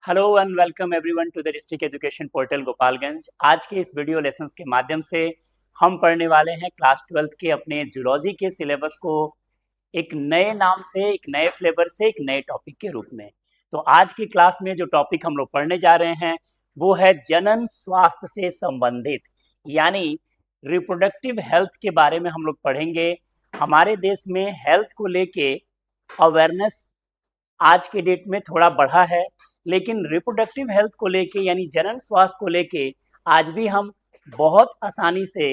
Hello and welcome everyone to the district education portal Gopalganj. आज के इस वीडियो लेसन्स के माध्यम से हम पढ़ने वाले हैं क्लास 12th के अपने जूलॉजी के सिलेबस को एक नए नाम से, एक नए फ्लेवर से, एक नए टॉपिक के रूप में। तो आज की क्लास में जो टॉपिक हम लोग पढ़ने जा रहे हैं वो है जनन स्वास्थ्य से संबंधित, यानी रिप्रोडक्टिव हेल्थ के बारे में हम लोग पढ़ेंगे। हमारे देश में हेल्थ को लेके अवेयरनेस आज के डेट में थोड़ा बढ़ा है, लेकिन रिप्रोडक्टिव हेल्थ को लेके यानी जनन स्वास्थ्य को लेके आज भी हम बहुत आसानी से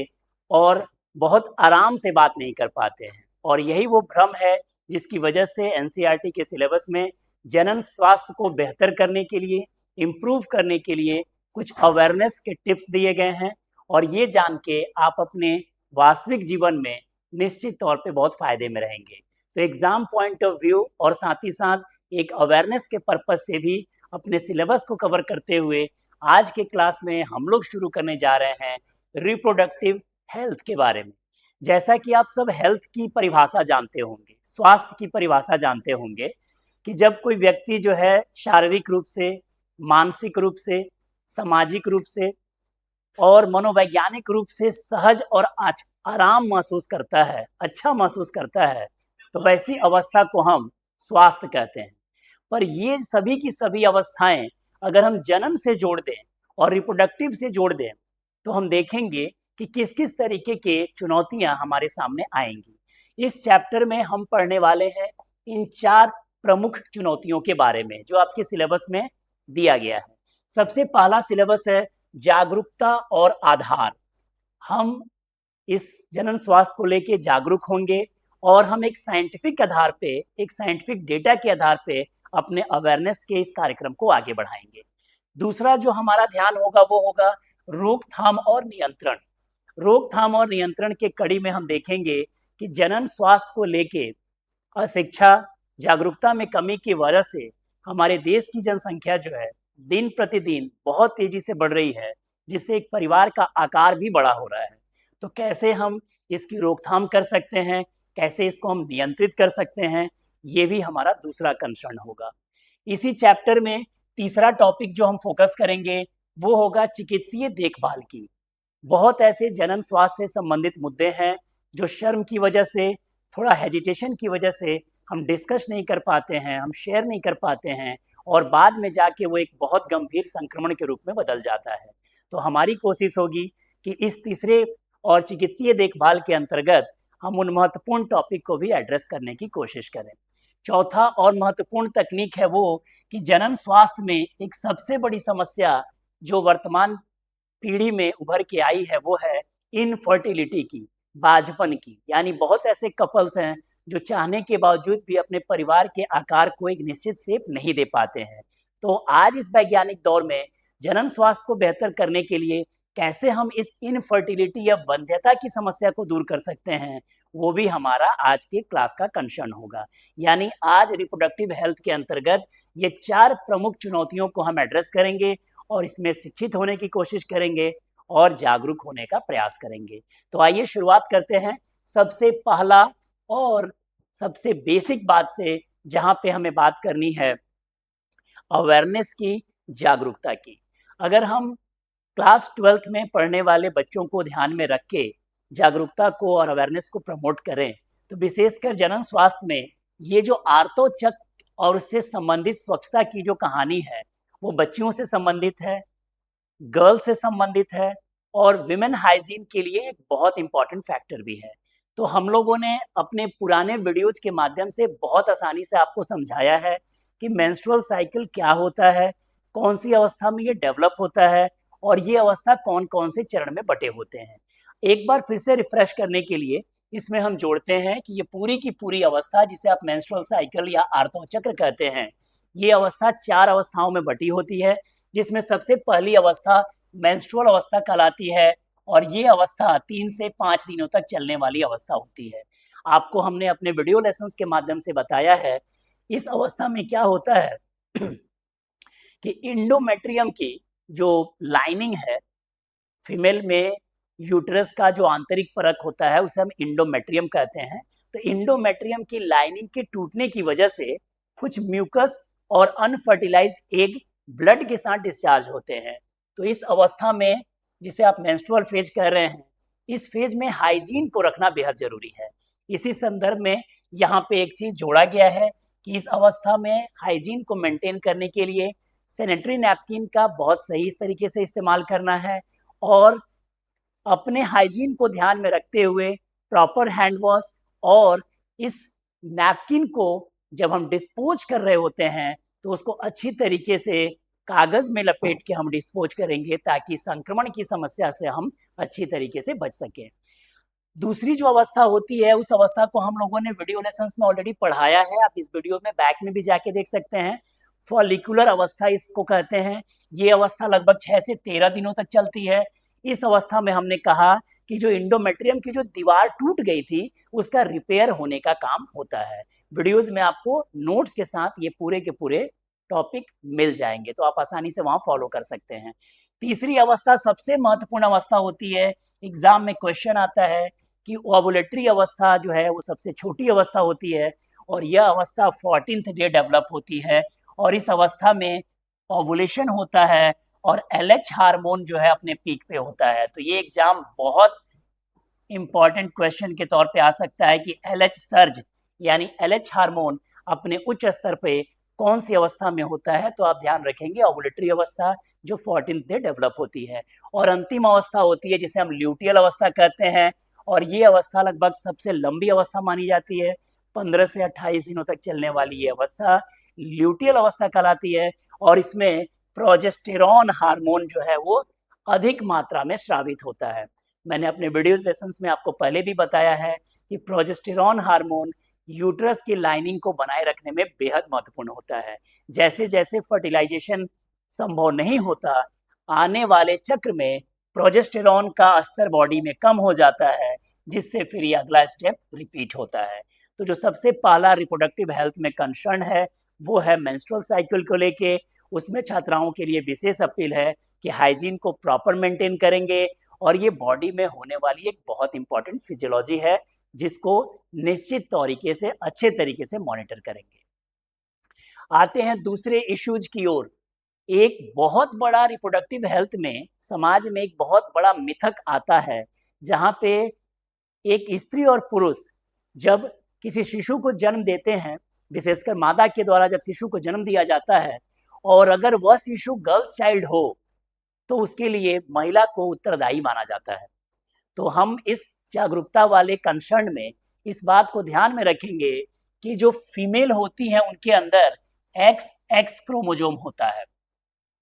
और बहुत आराम से बात नहीं कर पाते हैं। और यही वो भ्रम है जिसकी वजह से एनसीईआरटी के सिलेबस में जनन स्वास्थ्य को बेहतर करने के लिए, इम्प्रूव करने के लिए कुछ अवेयरनेस के टिप्स दिए गए हैं। और ये जान के आप अपने वास्तविक जीवन में निश्चित तौर पे बहुत फायदे में रहेंगे। तो एग्जाम पॉइंट ऑफ व्यू और साथ ही साथ एक अवेयरनेस के पर्पज से भी अपने सिलेबस को कवर करते हुए आज के क्लास में हम लोग शुरू करने जा रहे हैं रिप्रोडक्टिव हेल्थ के बारे में। जैसा कि आप सब हेल्थ की परिभाषा जानते होंगे, स्वास्थ्य की परिभाषा जानते होंगे कि जब कोई व्यक्ति जो है शारीरिक रूप से, मानसिक रूप से, सामाजिक रूप से और मनोवैज्ञानिक रूप से सहज और आराम महसूस करता है, अच्छा महसूस करता है, तो वैसी अवस्था को हम स्वास्थ्य कहते हैं। पर ये सभी की सभी अवस्थाएं अगर हम जन्म से जोड़ दें और रिप्रोडक्टिव से जोड़ दें तो हम देखेंगे कि किस किस तरीके के चुनौतियां हमारे सामने आएंगी। इस चैप्टर में हम पढ़ने वाले हैं इन 4 प्रमुख चुनौतियों के बारे में जो आपके सिलेबस में दिया गया है। सबसे पहला सिलेबस है जागरूकता और आधार। हम इस जनन स्वास्थ्य को लेके जागरूक होंगे और हम एक साइंटिफिक आधार पे, एक साइंटिफिक डेटा के आधार पे अपने अवेयरनेस के इस कार्यक्रम को आगे बढ़ाएंगे। दूसरा जो हमारा ध्यान होगा वो होगा रोकथाम और नियंत्रण। रोकथाम और नियंत्रण के कड़ी में हम देखेंगे कि जनन स्वास्थ्य को लेके अशिक्षा, जागरूकता में कमी की वजह से हमारे देश की जनसंख्या जो है दिन प्रतिदिन बहुत तेजी से बढ़ रही है, जिससे एक परिवार का आकार भी बड़ा हो रहा है। तो कैसे हम इसकी रोकथाम कर सकते हैं, कैसे इसको हम नियंत्रित कर सकते हैं, ये भी हमारा दूसरा कंसर्न होगा। इसी चैप्टर में तीसरा टॉपिक जो हम फोकस करेंगे वो होगा चिकित्सीय देखभाल की। बहुत ऐसे जनन स्वास्थ्य से संबंधित मुद्दे हैं जो शर्म की वजह से, थोड़ा हेजिटेशन की वजह से हम डिस्कस नहीं कर पाते हैं, हम शेयर नहीं कर पाते हैं और बाद में जाके वो एक बहुत गंभीर संक्रमण के रूप में बदल जाता है। तो हमारी कोशिश होगी कि इस तीसरे और चिकित्सीय देखभाल के अंतर्गत हम उन महत्वपूर्ण टॉपिक को भी एड्रेस करने की कोशिश करें। चौथा और महत्वपूर्ण तकनीक है वो कि जनन स्वास्थ्य में एक सबसे बड़ी समस्या जो वर्तमान पीढ़ी में उभर के आई है वो है इनफर्टिलिटी की, बाझपन की। यानी बहुत ऐसे कपल्स हैं जो चाहने के बावजूद भी अपने परिवार के आकार को एक निश्चित शेप नहीं दे पाते हैं। तो आज इस वैज्ञानिक दौर में जनन स्वास्थ्य को बेहतर करने के लिए कैसे हम इस इनफर्टिलिटी या वंध्यता की समस्या को दूर कर सकते हैं, वो भी हमारा आज के क्लास का कंसर्न होगा। यानी आज रिप्रोडक्टिव हेल्थ के अंतर्गत ये 4 प्रमुख चुनौतियों को हम एड्रेस करेंगे और इसमें शिक्षित होने की कोशिश करेंगे और जागरूक होने का प्रयास करेंगे। तो आइए शुरुआत करते हैं सबसे पहला और सबसे बेसिक बात से, जहां पे हमें बात करनी है अवेयरनेस की, जागरूकता की। अगर हम क्लास 12th में पढ़ने वाले बच्चों को ध्यान में रख के जागरूकता को और अवेयरनेस को प्रमोट करें तो विशेषकर जनन स्वास्थ्य में ये जो आर्तोचक्र और उससे संबंधित स्वच्छता की जो कहानी है वो बच्चियों से संबंधित है, गर्ल से संबंधित है और विमेन हाइजीन के लिए एक बहुत इंपॉर्टेंट फैक्टर भी है। तो हम लोगों ने अपने पुराने वीडियोज के माध्यम से बहुत आसानी से आपको समझाया है कि मेंस्ट्रुअल साइकिल क्या होता है, कौन सी अवस्था में ये डेवलप होता है और ये अवस्था कौन कौन से चरण में बटे होते हैं। एक बार फिर से रिफ्रेश करने के लिए इसमें हम जोड़ते हैं कि ये पूरी की पूरी अवस्था जिसे आप मेंस्ट्रुअल साइकिल या आर्तोचक्र कहते हैं, ये अवस्था 4 अवस्थाओं में बटी होती है, जिसमें सबसे पहली अवस्था मेंस्ट्रुअल अवस्था कहलाती है और ये अवस्था 3 से 5 दिनों तक चलने वाली अवस्था होती है। आपको हमने अपने वीडियो लेसन्स के माध्यम से बताया है इस अवस्था में क्या होता है कि इंडोमेट्रियम की जो लाइनिंग है, फीमेल में यूट्रस का जो आंतरिक परत होता है उसे हम इंडोमेट्रियम कहते हैं। तो इंडोमेट्रियम की लाइनिंग के टूटने की वजह से कुछ म्यूकस और अनफर्टिलाइज्ड एग ब्लड के साथ डिस्चार्ज होते हैं। तो इस अवस्था में, जिसे आप मेंस्ट्रुअल फेज कह रहे हैं, इस फेज में हाइजीन को रखना बेहद जरूरी है। इसी संदर्भ में यहाँ पे एक चीज जोड़ा गया है कि इस अवस्था में हाइजीन को मेंटेन करने के लिए सैनिटरी नैपकिन का बहुत सही तरीके से इस्तेमाल करना है और अपने हाइजीन को ध्यान में रखते हुए प्रॉपर हैंड वॉश, और इस नैपकिन को जब हम डिस्पोज कर रहे होते हैं तो उसको अच्छी तरीके से कागज में लपेट के हम डिस्पोज करेंगे ताकि संक्रमण की समस्या से हम अच्छी तरीके से बच सकें। दूसरी जो अवस्था होती है, उस अवस्था को हम लोगों ने वीडियो लेसन्स में ऑलरेडी पढ़ाया है, आप इस वीडियो में बैक में भी जाके देख सकते हैं। फॉलिकुलर अवस्था इसको कहते हैं। ये अवस्था लगभग 6 से 13 दिनों तक चलती है। इस अवस्था में हमने कहा कि जो इंडोमेट्रियम की जो दीवार टूट गई थी उसका रिपेयर होने का काम होता है। वीडियोज में आपको नोट्स के साथ ये पूरे के पूरे टॉपिक मिल जाएंगे, तो आप आसानी से वहां फॉलो कर सकते हैं। तीसरी अवस्था सबसे महत्वपूर्ण अवस्था होती है, एग्जाम में क्वेश्चन आता है कि ओवुलेटरी अवस्था जो है वो सबसे छोटी अवस्था होती है और यह अवस्था 14th डे डेवलप होती है और इस अवस्था में ओवुलेशन होता है और LH हार्मोन जो है अपने पीक पे होता है। तो ये एग्जाम बहुत इंपॉर्टेंट क्वेश्चन के तौर पे आ सकता है कि LH सर्ज यानी LH हार्मोन अपने उच्च स्तर पे कौन सी अवस्था में होता है। तो आप ध्यान रखेंगे ओवुलेटरी अवस्था जो 14th डे डेवलप होती है। और अंतिम अवस्था होती है जिसे हम ल्यूटियल अवस्था कहते हैं और ये अवस्था लगभग सबसे लंबी अवस्था मानी जाती है। 15 से 28 दिनों तक चलने वाली ये अवस्था ल्यूटियल अवस्था कहलाती है और इसमें प्रोजेस्टेरॉन हार्मोन जो है वो अधिक मात्रा में स्रावित होता है। मैंने अपने वीडियो लेसन्स में आपको पहले भी बताया है कि प्रोजेस्टेरॉन हार्मोन यूट्रस की लाइनिंग को बनाए रखने में बेहद महत्वपूर्ण होता है। जैसे जैसे फर्टिलाइजेशन संभव नहीं होता, आने वाले चक्र में प्रोजेस्टेरॉन का स्तर बॉडी में कम हो जाता है, जिससे फिर ये अगला स्टेप रिपीट होता है। तो जो सबसे पहला रिप्रोडक्टिव हेल्थ में कंसर्न है वो है मेंस्ट्रुअल साइकिल को लेके। उसमें छात्राओं के लिए विशेष अपील है कि हाइजीन को प्रॉपर मेंटेन करेंगे और ये बॉडी में होने वाली एक बहुत इंपॉर्टेंट फिजियोलॉजी है जिसको निश्चित तरीके से अच्छे तरीके से मॉनिटर करेंगे। आते हैं दूसरे इश्यूज की ओर। एक बहुत बड़ा रिप्रोडक्टिव हेल्थ में समाज में एक बहुत बड़ा मिथक आता है जहाँ पे एक स्त्री और पुरुष जब किसी शिशु को जन्म देते हैं, विशेषकर माता के द्वारा जब शिशु को जन्म दिया जाता है और अगर वह शिशु गर्ल्स चाइल्ड हो तो उसके लिए महिला को उत्तरदायी माना जाता है। तो हम इस जागरूकता वाले कंसर्न में इस बात को ध्यान में रखेंगे कि जो फीमेल होती हैं उनके अंदर XX क्रोमोजोम होता है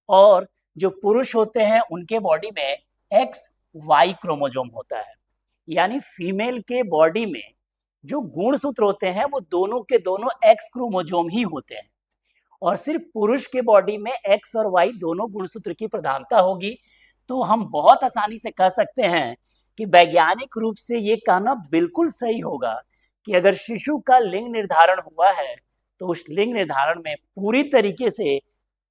और जो पुरुष होते हैं उनके बॉडी में XY क्रोमोजोम होता है। यानी फीमेल के बॉडी में जो गुणसूत्र होते हैं वो दोनों के दोनों X क्रोमोजोम ही होते हैं और सिर्फ पुरुष के बॉडी में X और Y दोनों गुणसूत्र की प्रधानता होगी। तो हम बहुत आसानी से कह सकते हैं कि वैज्ञानिक रूप से ये कहना बिल्कुल सही होगा कि अगर शिशु का लिंग निर्धारण हुआ है तो उस लिंग निर्धारण में पूरी तरीके से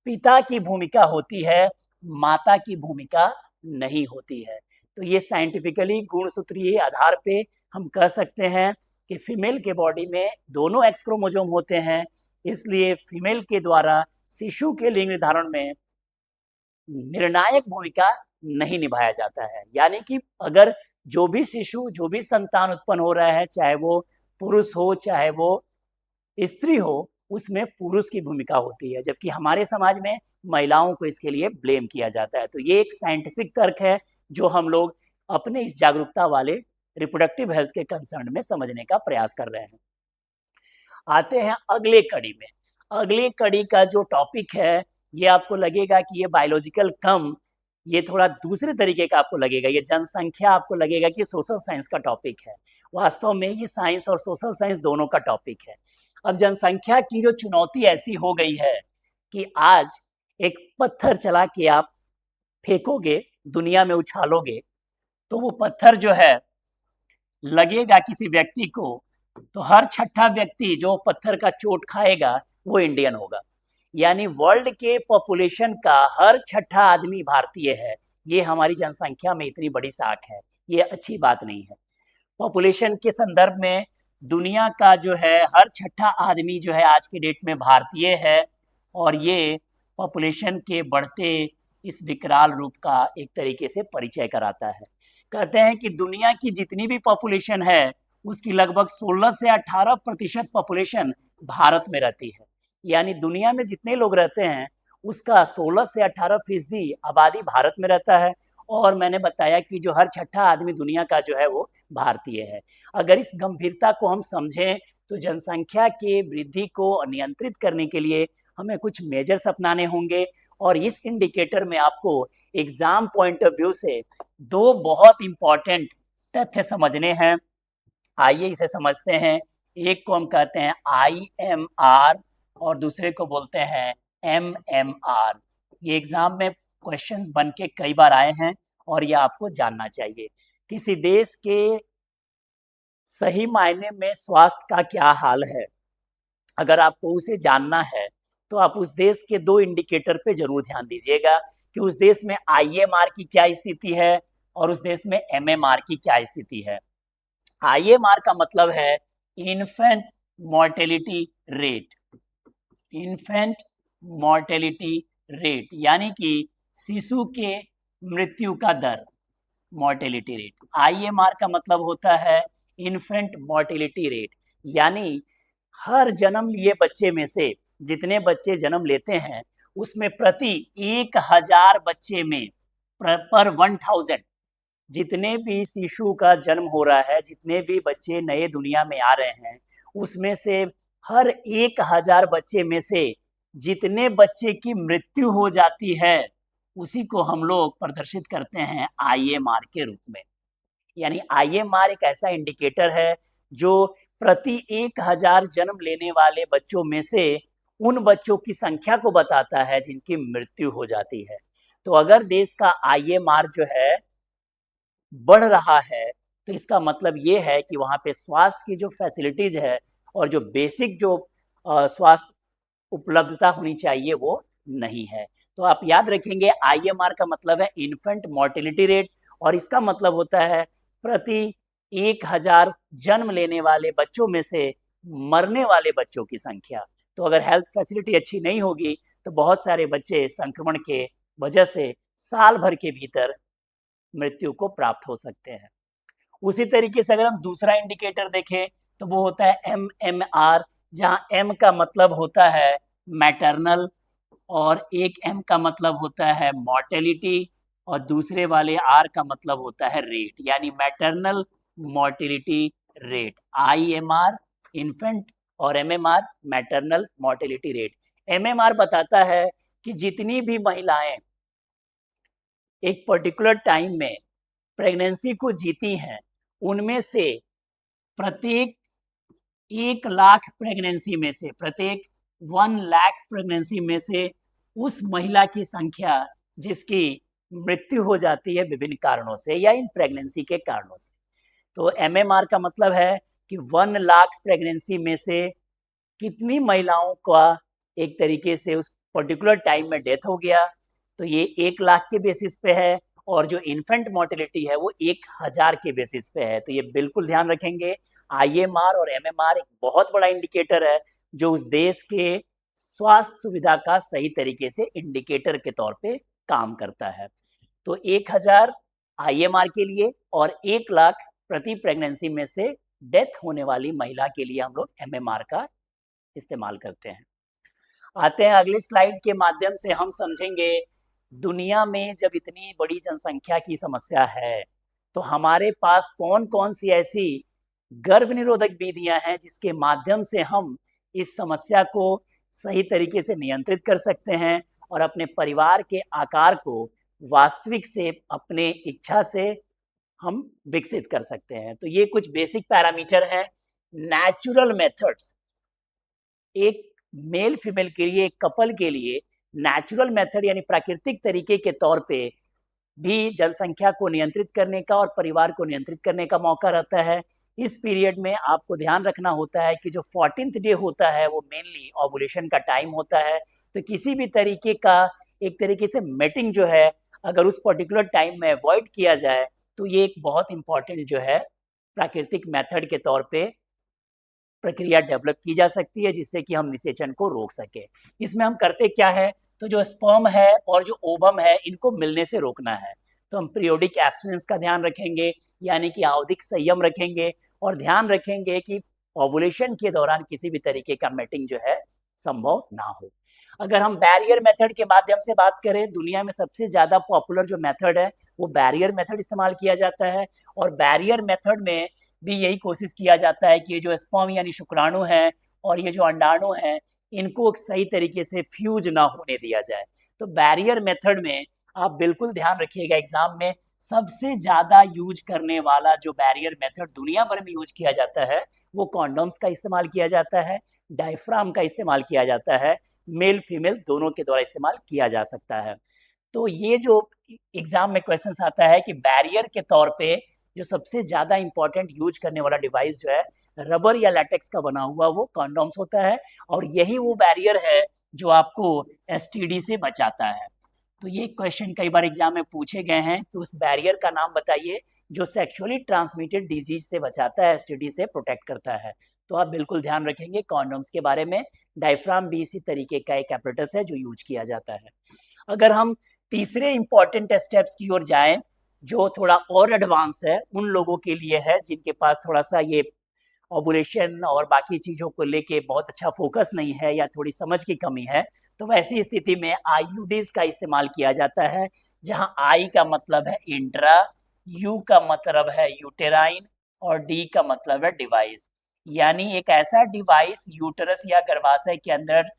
पिता की भूमिका होती है, माता की भूमिका नहीं होती है। तो ये साइंटिफिकली गुणसूत्रीय आधार पे हम कह सकते हैं कि फीमेल के बॉडी में दोनों X क्रोमोजोम होते हैं, इसलिए फीमेल के द्वारा शिशु के लिंग निर्धारण में निर्णायक भूमिका नहीं निभाया जाता है। यानी कि अगर जो भी शिशु, जो भी संतान उत्पन्न हो रहा है, चाहे वो पुरुष हो चाहे वो स्त्री हो, उसमें पुरुष की भूमिका होती है, जबकि हमारे समाज में महिलाओं को इसके लिए ब्लेम किया जाता है। तो ये एक साइंटिफिक तर्क है जो हम लोग अपने इस जागरूकता वाले रिप्रोडक्टिव हेल्थ के कंसर्न में समझने का प्रयास कर रहे हैं। आते हैं अगले कड़ी में। अगले कड़ी का जो टॉपिक है ये आपको लगेगा कि ये बायोलॉजिकल कम, ये थोड़ा दूसरे तरीके का आपको लगेगा, ये जनसंख्या आपको लगेगा कि सोशल साइंस का टॉपिक है। वास्तव में ये साइंस और सोशल साइंस दोनों का टॉपिक है। अब जनसंख्या की जो चुनौती ऐसी हो गई है कि आज एक पत्थर चला के आप फेंकोगे, दुनिया में उछालोगे, तो वो पत्थर जो है लगेगा किसी व्यक्ति को, तो हर छठा व्यक्ति जो पत्थर का चोट खाएगा वो इंडियन होगा। यानी वर्ल्ड के पॉपुलेशन का हर छठा आदमी भारतीय है। ये हमारी जनसंख्या में इतनी बड़ी साख है, ये अच्छी बात नहीं है। पॉपुलेशन के संदर्भ में दुनिया का जो है हर छठा आदमी जो है आज के डेट में भारतीय है और ये पॉपुलेशन के बढ़ते इस विकराल रूप का एक तरीके से परिचय कराता है। कहते हैं कि दुनिया की जितनी भी पॉपुलेशन है उसकी लगभग 16 से 18% पॉपुलेशन भारत में रहती है। यानी दुनिया में जितने लोग रहते हैं उसका 16 से 18% आबादी भारत में रहता है। और मैंने बताया कि जो हर छठा आदमी दुनिया का जो है वो भारतीय है। अगर इस गंभीरता को हम समझें तो जनसंख्या के वृद्धि को नियंत्रित करने के लिए हमें कुछ मेजर्स अपनाने होंगे। और इस इंडिकेटर में आपको एग्जाम पॉइंट ऑफ व्यू से दो बहुत इंपॉर्टेंट तथ्य समझने हैं। आइए इसे समझते हैं। एक को हम कहते हैं IMR और दूसरे को बोलते हैं MMR। ये एग्जाम में क्वेश्चंस बन के कई बार आए हैं और ये आपको जानना चाहिए। किसी देश के सही मायने में स्वास्थ्य का क्या हाल है, अगर आपको उसे जानना है तो आप उस देश के दो इंडिकेटर पे जरूर ध्यान दीजिएगा कि उस देश में IMR की क्या स्थिति है और उस देश में MMR की क्या स्थिति है। IMR का मतलब है infant mortality rate. Infant mortality rate यानी कि शिशु के मृत्यु का दर, मोर्टेलिटी रेट। IMR का मतलब होता है इन्फेंट मोर्टेलिटी रेट, यानी हर जन्म लिए बच्चे में से जितने बच्चे जन्म लेते हैं उसमें प्रति 1000 बच्चे में पर 1000 जितने भी शिशु का जन्म हो रहा है, जितने भी बच्चे नए दुनिया में आ रहे हैं, उसमें से हर 1000 बच्चे में से जितने बच्चे की मृत्यु हो जाती है उसी को हम लोग प्रदर्शित करते हैं IMR के रूप में। यानी IMR एक ऐसा इंडिकेटर है जो प्रति 1000 जन्म लेने वाले बच्चों में से उन बच्चों की संख्या को बताता है जिनकी मृत्यु हो जाती है। तो अगर देश का IMR जो है बढ़ रहा है तो इसका मतलब ये है कि वहाँ पे स्वास्थ्य की जो फैसिलिटीज है और जो बेसिक जो स्वास्थ्य उपलब्धता होनी चाहिए वो नहीं है। तो आप याद रखेंगे IMR का मतलब है इन्फेंट मोर्टेलिटी रेट और इसका मतलब होता है प्रति 1000 जन्म लेने वाले बच्चों में से मरने वाले बच्चों की संख्या। तो अगर हेल्थ फैसिलिटी अच्छी नहीं होगी तो बहुत सारे बच्चे संक्रमण के वजह से साल भर के भीतर मृत्यु को प्राप्त हो सकते हैं। उसी तरीके से अगर हम दूसरा इंडिकेटर देखें तो वो होता है MMR, जहाँ M का मतलब होता है मैटरनल और एक M का मतलब होता है मॉर्टेलिटी और दूसरे वाले R का मतलब होता है रेट, यानी maternal mortality rate. IMR infant और MMR maternal mortality rate. MMR बताता है कि जितनी भी महिलाएं एक पर्टिकुलर टाइम में प्रेगनेंसी को जीती हैं उनमें से प्रत्येक 1,00,000 प्रेगनेंसी में से, प्रत्येक 1,00,000 प्रेगनेंसी में से उस महिला की संख्या जिसकी मृत्यु हो जाती है विभिन्न कारणों से या इन प्रेगनेंसी के कारणों से। तो MMR का मतलब है कि 1,00,000 प्रेगनेंसी में से कितनी महिलाओं का एक तरीके से उस पर्टिकुलर टाइम में डेथ हो गया। तो ये 1,00,000 के बेसिस पे है और जो इन्फेंट मोर्टेलिटी है वो 1,000 के बेसिस पे है। तो ये बिल्कुल ध्यान रखेंगे। IMR और MMR एक बहुत बड़ा इंडिकेटर है जो उस देश के स्वास्थ्य सुविधा का सही तरीके से इंडिकेटर के तौर पे काम करता है। तो 1,000 IMR के लिए और 1,00,000 प्रति प्रेगनेंसी में से डेथ होने वाली महिला के लिए हम लोग MMR का इस्तेमाल करते हैं। आते हैं अगली स्लाइड के माध्यम से हम समझेंगे दुनिया में जब इतनी बड़ी जनसंख्या की समस्या है तो हमारे पास कौन कौन सी ऐसी गर्भ निरोधक विधियां हैं जिसके माध्यम से हम इस समस्या को सही तरीके से नियंत्रित कर सकते हैं और अपने परिवार के आकार को वास्तविक से अपने इच्छा से हम विकसित कर सकते हैं। तो ये कुछ बेसिक पैरामीटर हैं। नेचुरल मेथड्स, एक मेल फीमेल के लिए, एक कपल के लिए नेचुरल मेथड यानी प्राकृतिक तरीके के तौर पे भी जनसंख्या को नियंत्रित करने का और परिवार को नियंत्रित करने का मौका रहता है। इस पीरियड में आपको ध्यान रखना होता है कि जो 14th डे होता है वो मेनली ओवुलेशन का टाइम होता है। तो किसी भी तरीके का एक तरीके से मेटिंग जो है अगर उस पर्टिकुलर टाइम में अवॉइड किया जाए तो ये एक बहुत इंपॉर्टेंट जो है प्राकृतिक मेथड के तौर पे प्रक्रिया डेवलप की जा सकती है जिससे कि हम निषेचन को रोक सके। इसमें हम करते क्या है, तो जो स्पर्म है और जो ओवम है इनको मिलने से रोकना है। तो हम पीरियोडिक एब्स्टिनेंस का ध्यान रखेंगे, यानी कि आवधिक संयम रखेंगे, और ध्यान रखेंगे कि ओवुलेशन के दौरान किसी भी तरीके का मेटिंग जो है संभव ना हो। अगर हम बैरियर मेथड के माध्यम से बात करें, दुनिया में सबसे ज़्यादा पॉपुलर जो मेथड है वो बैरियर मेथड इस्तेमाल किया जाता है। और बैरियर मेथड में भी यही कोशिश किया जाता है कि ये जो स्पर्म यानी शुक्राणु है और ये जो अंडाणु है इनको सही तरीके से फ्यूज ना होने दिया जाए। तो बैरियर मेथड में आप बिल्कुल ध्यान रखिएगा, एग्जाम में सबसे ज़्यादा यूज करने वाला जो बैरियर मेथड दुनिया भर में यूज किया जाता है वो कॉन्डोम्स का इस्तेमाल किया जाता है, डायफ्राम का इस्तेमाल किया जाता है, मेल फीमेल दोनों के द्वारा इस्तेमाल किया जा सकता है। तो ये जो एग्जाम में क्वेश्चंस आता है कि बैरियर के तौर पे जो सबसे ज़्यादा इंपॉर्टेंट यूज करने वाला डिवाइस जो है रबर या लैटेक्स का बना हुआ वो कॉन्डोम्स होता है, और यही वो बैरियर है जो आपको एसटीडी से बचाता है। तो ये क्वेश्चन कई बार एग्जाम में पूछे गए हैं कि उस बैरियर का नाम बताइए जो सेक्सुअली ट्रांसमिटेड डिजीज से बचाता है, एसटीडी से प्रोटेक्ट करता है। तो आप बिल्कुल ध्यान रखेंगे कॉन्डोम्स के बारे में। डायफ्राम भी इसी तरीके का एक एपरेटस है जो यूज किया जाता है। अगर हम तीसरे इंपॉर्टेंट स्टेप्स की ओर जाएं जो थोड़ा और एडवांस है, उन लोगों के लिए है जिनके पास थोड़ा सा ये ओवुलेशन और बाकी चीज़ों को लेके बहुत अच्छा फोकस नहीं है या थोड़ी समझ की कमी है, तो वैसी स्थिति में आईयूडीज का इस्तेमाल किया जाता है, जहां आई का मतलब है इंट्रा, यू का मतलब है यूटेराइन और डी का मतलब है डिवाइस। यानी एक ऐसा डिवाइस यूटरस या गर्भाशय के अंदर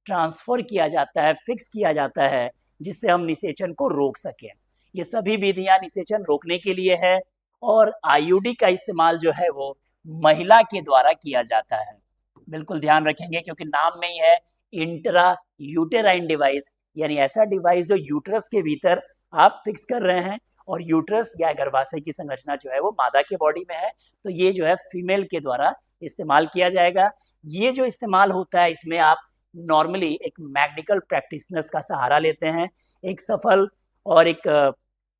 ट्रांसफर किया जाता है, फिक्स किया जाता है, जिससे हम निषेचन को रोक सकें। ये सभी विधियां निषेचन रोकने के लिए है, और आईयूडी का इस्तेमाल जो है वो महिला के द्वारा किया जाता है। बिल्कुल ध्यान रखेंगे क्योंकि नाम में ही है इंट्रा यूटेराइन डिवाइस, यानी ऐसा डिवाइस जो यूट्रस के भीतर आप फिक्स कर रहे हैं, और यूट्रस या गर्भाशय की संरचना जो है वो मादा के बॉडी में है, तो ये जो है फीमेल के द्वारा इस्तेमाल किया जाएगा। ये जो इस्तेमाल होता है इसमें आप नॉर्मली एक मेडिकल प्रैक्टिशनर्स का सहारा लेते हैं, एक सफल और एक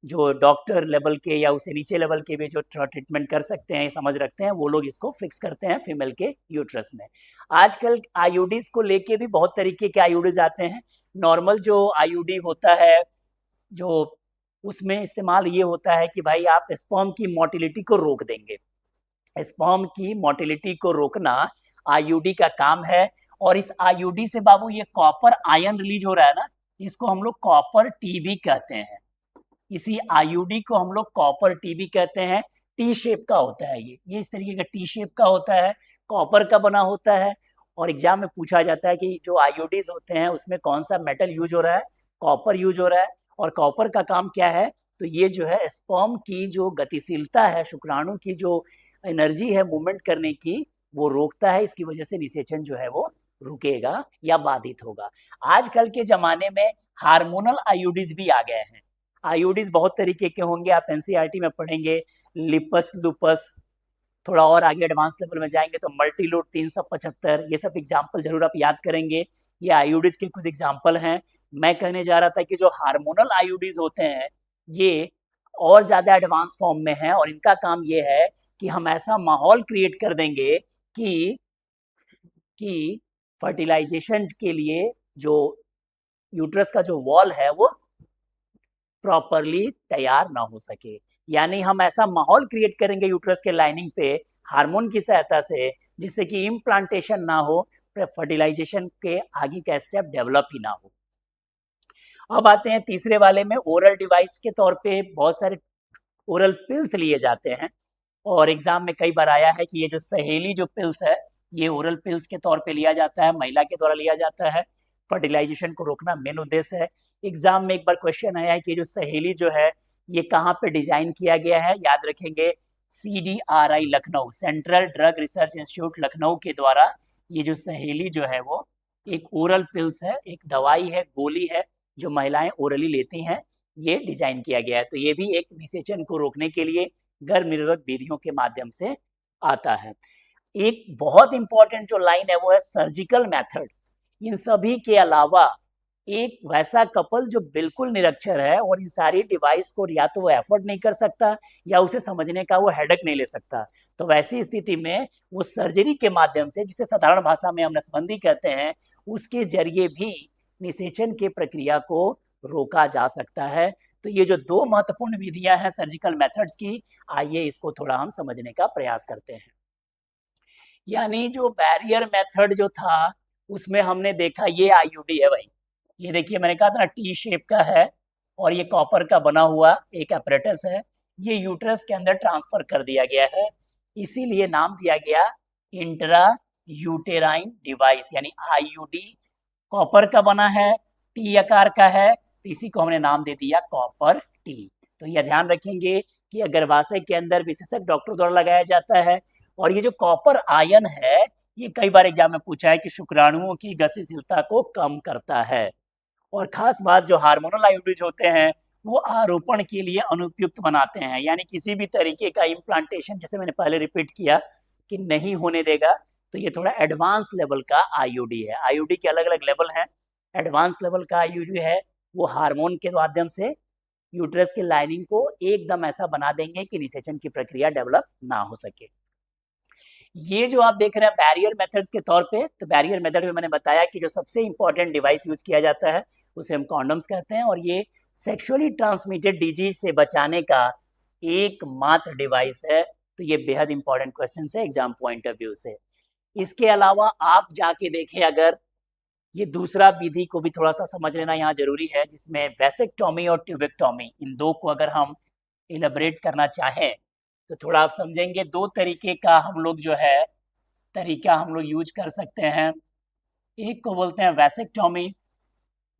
जो डॉक्टर लेवल के या उसे नीचे लेवल के भी जो ट्रीटमेंट कर सकते हैं, समझ रखते हैं, वो लोग इसको फिक्स करते हैं फीमेल के यूट्रस में। आजकल आईयूडीज को लेके भी बहुत तरीके के आईयूडीज आते हैं। नॉर्मल जो आईयूडी होता है जो उसमें इस्तेमाल ये होता है कि भाई आप स्पर्म की मोटिलिटी को रोक देंगे। स्पर्म की मोटिलिटी को रोकना आईयूडी का काम है, और इस आईयूडी से बाबू ये कॉपर आयन रिलीज हो रहा है ना, इसको हम लोग कॉपर टीबी कहते हैं। इसी आईयूडी को हम लोग कॉपर टीबी कहते हैं। टी शेप का होता है ये इस तरीके का टी शेप का होता है, कॉपर का बना होता है। और एग्जाम में पूछा जाता है कि जो आईयूडीज होते हैं उसमें कौन सा मेटल यूज हो रहा है, कॉपर यूज हो रहा है। और कॉपर का काम क्या है, तो ये जो है स्पर्म की जो गतिशीलता है, शुक्राणु की जो एनर्जी है मूवमेंट करने की, वो रोकता है। इसकी वजह से निषेचन जो है वो रुकेगा या बाधित होगा। आजकल के जमाने में हार्मोनल आईयूडीज भी आ गए हैं। आईयूडीज बहुत तरीके के होंगे, आप एनसीईआरटी में पढ़ेंगे, लिपस लुपस, थोड़ा और आगे एडवांस लेवल में जाएंगे तो मल्टीलोड 375, ये सब एग्जाम्पल जरूर आप याद करेंगे। ये आईयूडीज के कुछ एग्जाम्पल हैं। मैं कहने जा रहा था कि जो हार्मोनल आईयूडीज होते हैं ये और ज़्यादा एडवांस फॉर्म में है, और इनका काम ये है कि हम ऐसा माहौल क्रिएट कर देंगे कि फर्टिलाइजेशन के लिए जो यूट्रस का जो वॉल है वो प्रॉपरली तैयार ना हो सके। यानी हम ऐसा माहौल क्रिएट करेंगे यूट्रस के लाइनिंग पे हार्मोन की सहायता से, जिससे कि इम्प्लांटेशन ना हो, फर्टिलाइजेशन के आगे का स्टेप डेवलप ही ना हो। अब आते हैं तीसरे वाले में, ओरल डिवाइस के तौर पे बहुत सारे ओरल पिल्स लिए जाते हैं, और एग्जाम में कई बार आया है कि ये जो सहेली जो पिल्स है ये ओरल पिल्स के तौर पे लिया जाता है, महिला के द्वारा लिया जाता है। फर्टिलाइजेशन को रोकना मेन उद्देश्य है। एग्जाम में एक बार क्वेश्चन आया है कि जो सहेली जो है ये कहाँ पे डिजाइन किया गया है, याद रखेंगे CDRI Lucknow, central drug research institute Lucknow के द्वारा ये जो सहेली जो है वो एक ओरल पिल्स है, एक दवाई है, गोली है जो महिलाएं ओरली लेती हैं, ये डिजाइन किया गया है। तो ये भी एक निषेचन को रोकने के लिए गर्भ निरोधक विधियों के माध्यम से आता है। एक बहुत इंपॉर्टेंट जो लाइन है वो है सर्जिकल मेथड। इन सभी के अलावा एक वैसा कपल जो बिल्कुल निरक्षर है और इन सारी डिवाइस को या तो वो एफोर्ड नहीं कर सकता या उसे समझने का वो हेडक नहीं ले सकता, तो वैसी स्थिति में वो सर्जरी के माध्यम से, जिसे साधारण भाषा में हम नसबंदी कहते हैं, उसके जरिए भी निषेचन के प्रक्रिया को रोका जा सकता है। तो ये जो दो महत्वपूर्ण विधियां हैं सर्जिकल मेथड्स की, आइए इसको थोड़ा हम समझने का प्रयास करते हैं। यानी जो बैरियर मेथड जो था उसमें हमने देखा ये आईयूडी है भाई, ये देखिए मैंने कहा था ना टी शेप का है और ये कॉपर का बना हुआ एक apparatus है, ये यूट्रस के अंदर ट्रांसफर कर दिया गया है, इसीलिए नाम दिया गया इंट्रा यूटेराइन डिवाइस यानी आईयूडी। कॉपर का बना है, टी आकार का है, तो इसी को हमने नाम दे दिया कॉपर टी। तो यह ध्यान रखेंगे कि गर्भाशय के अंदर विशेषज्ञ डॉक्टर द्वारा लगाया जाता है। और ये जो कॉपर आयन है ये कई बार एग्जाम में पूछा है कि शुक्राणुओं की गतिशीलता को कम करता है। और खास बात जो हार्मोनल आयोडीज होते हैं वो आरोपण के लिए अनुपयुक्त बनाते हैं, यानी किसी भी तरीके का इम्प्लांटेशन, जैसे मैंने पहले रिपीट किया कि नहीं होने देगा। तो ये थोड़ा एडवांस लेवल का आईयूडी है। आईयूडी के अलग अलग लेवल हैं। एडवांस लेवल का आईयूडी है वो हार्मोन के माध्यम से यूट्रस के लाइनिंग को एकदम ऐसा बना देंगे कि निषेचन की प्रक्रिया डेवलप ना हो सके। ये जो आप देख रहे हैं बैरियर मेथड्स के तौर पे, तो बैरियर मेथड में मैंने बताया कि जो सबसे इंपॉर्टेंट डिवाइस यूज किया जाता है उसे हम कॉन्डम्स कहते हैं, और ये सेक्सुअली ट्रांसमिटेड डिजीज से बचाने का एकमात्र डिवाइस है। तो ये बेहद इंपॉर्टेंट क्वेश्चन है एग्जाम पॉइंट ऑफ व्यू से। इसके अलावा आप जाके देखें, अगर ये दूसरा विधि को भी थोड़ा सा समझ लेना यहाँ जरूरी है, जिसमें वैसेक्टोमी और ट्यूबेक्टोमी, इन दो को अगर हम इलेबरेट करना चाहें तो थोड़ा आप समझेंगे। दो तरीके का हम लोग जो है तरीका हम लोग यूज कर सकते हैं। एक को बोलते हैं वैसेक्टोमी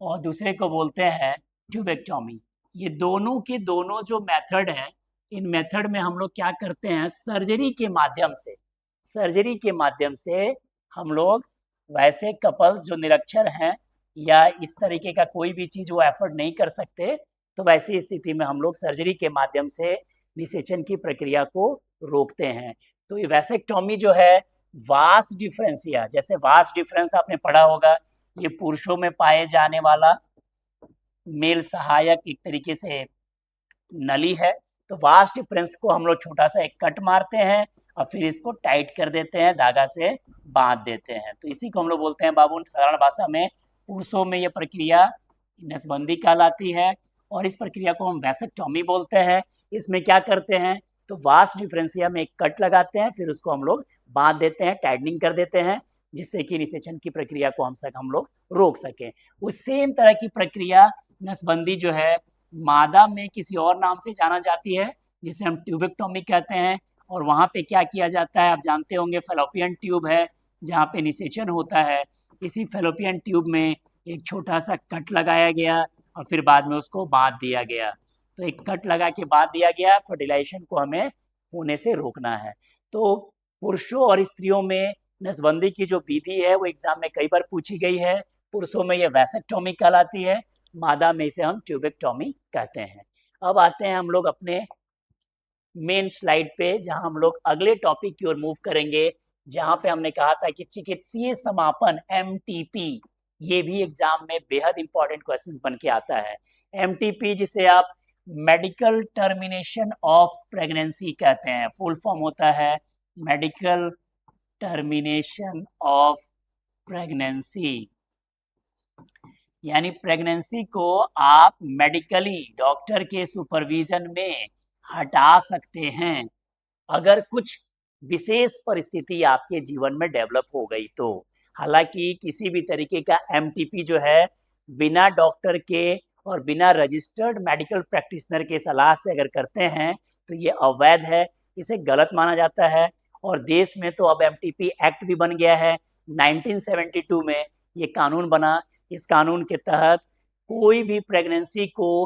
और दूसरे को बोलते हैं ट्यूबेक्टोमी। ये दोनों के दोनों जो मेथड हैं, इन मेथड में हम लोग क्या करते हैं, सर्जरी के माध्यम से हम लोग वैसे कपल्स जो निरक्षर हैं या इस तरीके का कोई भी चीज़ वो एफर्ट नहीं कर सकते, तो वैसी स्थिति में हम लोग सर्जरी के माध्यम से निषेचन की प्रक्रिया को रोकते हैं। तो ये वैसेक्टोमी जो है वास डिफरेंसिया, जैसे वास डिफरेंस आपने पढ़ा होगा, ये पुरुषों में पाए जाने वाला मेल सहायक एक तरीके से नली है। तो वास डिफरेंस को हम लोग छोटा सा एक कट मारते हैं और फिर इसको टाइट कर देते हैं, धागा से बांध देते हैं। तो इसी को हम लोग बोलते हैं बाबू साधारण भाषा में, पुरुषों में ये प्रक्रिया नसबंदी कहलाती है और इस प्रक्रिया को हम वैसेक्टोमी बोलते हैं। इसमें क्या करते हैं, तो वास डिफरेंसिया में एक कट लगाते हैं, फिर उसको हम लोग बांध देते हैं, टाइटनिंग कर देते हैं, जिससे कि निषेचन की प्रक्रिया को हम लोग रोक सकें। उस सेम तरह की प्रक्रिया नसबंदी जो है मादा में किसी और नाम से जाना जाती है, जिसे हम ट्यूबेक्टोमी कहते हैं। और वहाँ पे क्या किया जाता है आप जानते होंगे, फेलोपियन ट्यूब है जहाँ पे निषेचन होता है। इसी फेलोपियन ट्यूब में एक छोटा सा कट लगाया गया और फिर बाद में उसको बांध दिया गया। तो एक कट लगा के बांध दिया गया, फर्टिलाइजेशन को हमें होने से रोकना है। तो पुरुषों और स्त्रियों में नसबंदी की जो विधि है वो एग्जाम में कई बार पूछी गई है। पुरुषों में ये वैसेक्टोमी कहलाती है, मादा में इसे हम ट्यूबेक्टोमी कहते हैं। अब आते हैं हम लोग अपने मेन स्लाइड पे, जहां हम लोग अगले टॉपिक की ओर मूव करेंगे, जहां पे हमने कहा था कि चिकित्सीय समापन MTP, ये भी एग्जाम में बेहद इंपॉर्टेंट क्वेश्चंस बन के आता है। MTP जिसे आप मेडिकल टर्मिनेशन ऑफ प्रेगनेंसी कहते हैं, फुल फॉर्म होता है मेडिकल टर्मिनेशन ऑफ प्रेगनेंसी। यानी प्रेगनेंसी को आप मेडिकली डॉक्टर के सुपरविजन में हटा सकते हैं अगर कुछ विशेष परिस्थिति आपके जीवन में डेवलप हो गई तो। हालांकि किसी भी तरीके का MTP जो है बिना डॉक्टर के और बिना रजिस्टर्ड मेडिकल प्रैक्टिशनर के सलाह से अगर करते हैं तो ये अवैध है, इसे गलत माना जाता है। और देश में तो अब MTP एक्ट भी बन गया है, 1972 में ये कानून बना। इस कानून के तहत कोई भी प्रेगनेंसी को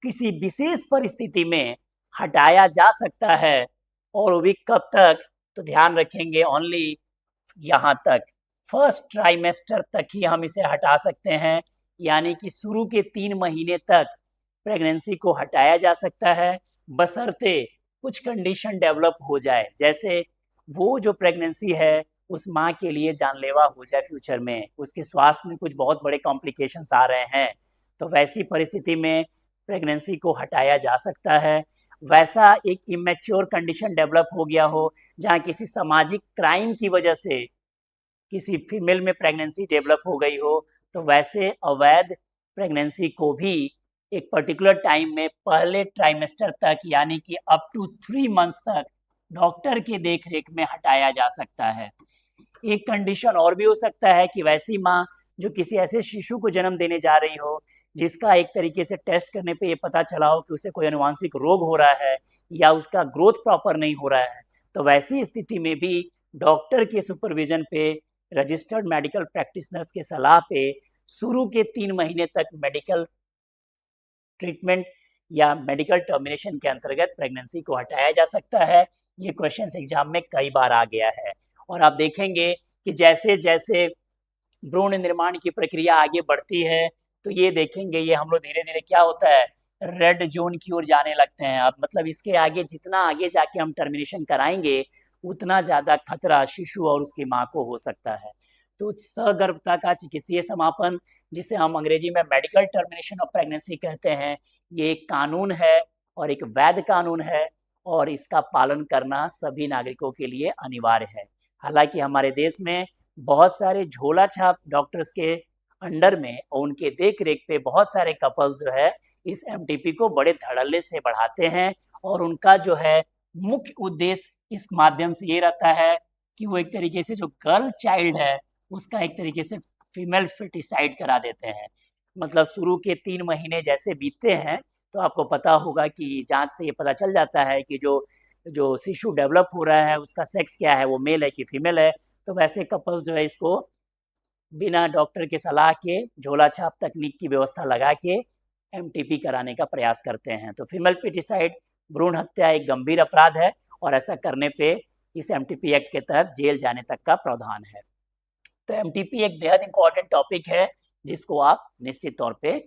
किसी विशेष परिस्थिति में हटाया जा सकता है, और वो भी कब तक, तो ध्यान रखेंगे ओनली यहाँ तक, फर्स्ट ट्राइमेस्टर तक ही हम इसे हटा सकते हैं। यानी कि शुरू के 3 महीने तक प्रेगनेंसी को हटाया जा सकता है, बशर्ते कुछ कंडीशन डेवलप हो जाए, जैसे वो जो प्रेगनेंसी है उस माँ के लिए जानलेवा हो जाए फ्यूचर में, उसके स्वास्थ्य में कुछ बहुत बड़े कॉम्प्लिकेशंस आ रहे हैं, तो वैसी परिस्थिति में प्रेगनेंसी को हटाया जा सकता है। वैसा एक इमेच्योर कंडीशन डेवलप हो गया हो जहाँ किसी सामाजिक क्राइम की वजह से किसी फीमेल में प्रेगनेंसी डेवलप हो गई हो, तो वैसे अवैध प्रेगनेंसी को भी एक पर्टिकुलर टाइम में पहले ट्राइमेस्टर तक यानी कि अप टू 3 मंथ्स तक डॉक्टर के देख रेख में हटाया जा सकता है। एक कंडीशन और भी हो सकता है कि वैसी माँ जो किसी ऐसे शिशु को जन्म देने जा रही हो जिसका एक तरीके से टेस्ट करने पे ये पता चला हो कि उसे कोई अनुवांशिक रोग हो रहा है या उसका ग्रोथ प्रॉपर नहीं हो रहा है, तो वैसी स्थिति में भी डॉक्टर के सुपरविजन पे, रजिस्टर्ड मेडिकल प्रैक्टिशनर्स के सलाह पे शुरू के 3 महीने तक मेडिकल ट्रीटमेंट या मेडिकल टर्मिनेशन के अंतर्गत प्रेगनेंसी को हटाया जा सकता है। ये क्वेश्चंस एग्जाम में कई बार आ गया है और आप देखेंगे कि जैसे जैसे भ्रूण निर्माण की प्रक्रिया आगे बढ़ती है तो ये देखेंगे ये हम लोग धीरे धीरे क्या होता है, रेड जोन की ओर जाने लगते हैं। अब मतलब इसके आगे जितना आगे जाके हम टर्मिनेशन कराएंगे उतना ज़्यादा खतरा शिशु और उसकी माँ को हो सकता है। तो सगर्भता का चिकित्सीय समापन, जिसे हम अंग्रेजी में मेडिकल टर्मिनेशन ऑफ प्रेगनेंसी कहते हैं, ये एक कानून है और एक वैध कानून है और इसका पालन करना सभी नागरिकों के लिए अनिवार्य है। हालांकि हमारे देश में बहुत सारे झोला छाप डॉक्टर्स के अंडर में और उनके देख रेख पे बहुत सारे कपल्स जो है इस एमटीपी को बड़े धड़ल्ले से बढ़ाते हैं और उनका जो है मुख्य उद्देश्य इस माध्यम से ये रहता है कि वो एक तरीके से जो गर्ल चाइल्ड है उसका एक तरीके से फीमेल फर्टिसाइड करा देते हैं। मतलब शुरू के 3 महीने जैसे बीतते हैं तो आपको पता होगा कि जांच से ये पता चल जाता है कि जो जो शिशु डेवलप हो रहा है उसका सेक्स क्या है, वो मेल है कि फीमेल है। तो वैसे कपल्स जो है इसको बिना डॉक्टर के सलाह के झोला छाप तकनीक की व्यवस्था लगा के एमटीपी कराने का प्रयास करते हैं। तो फीमेल फर्टिसाइड भ्रूण हत्या एक गंभीर अपराध है और ऐसा करने पे इस एमटीपी एक्ट के तहत जेल जाने तक का प्रावधान है। तो एमटीपी एक बेहद इंपॉर्टेंट टॉपिक है जिसको आप निश्चित तौर पे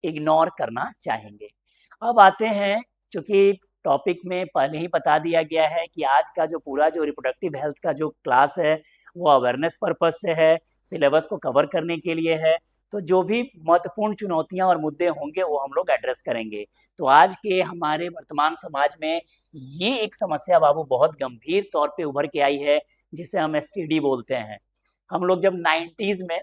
इग्नोर करना चाहेंगे। अब आते हैं, चूंकि टॉपिक में पहले ही बता दिया गया है कि आज का जो पूरा जो रिप्रोडक्टिव हेल्थ का जो क्लास है वो अवेयरनेस पर्पस से है, सिलेबस को कवर करने के लिए है। तो जो भी महत्वपूर्ण चुनौतियां और मुद्दे होंगे वो हम लोग एड्रेस करेंगे। तो आज के हमारे वर्तमान समाज में ये एक समस्या बाबू बहुत गंभीर तौर पे उभर के आई है जिसे हम एसटीडी बोलते हैं। हम लोग जब 90s में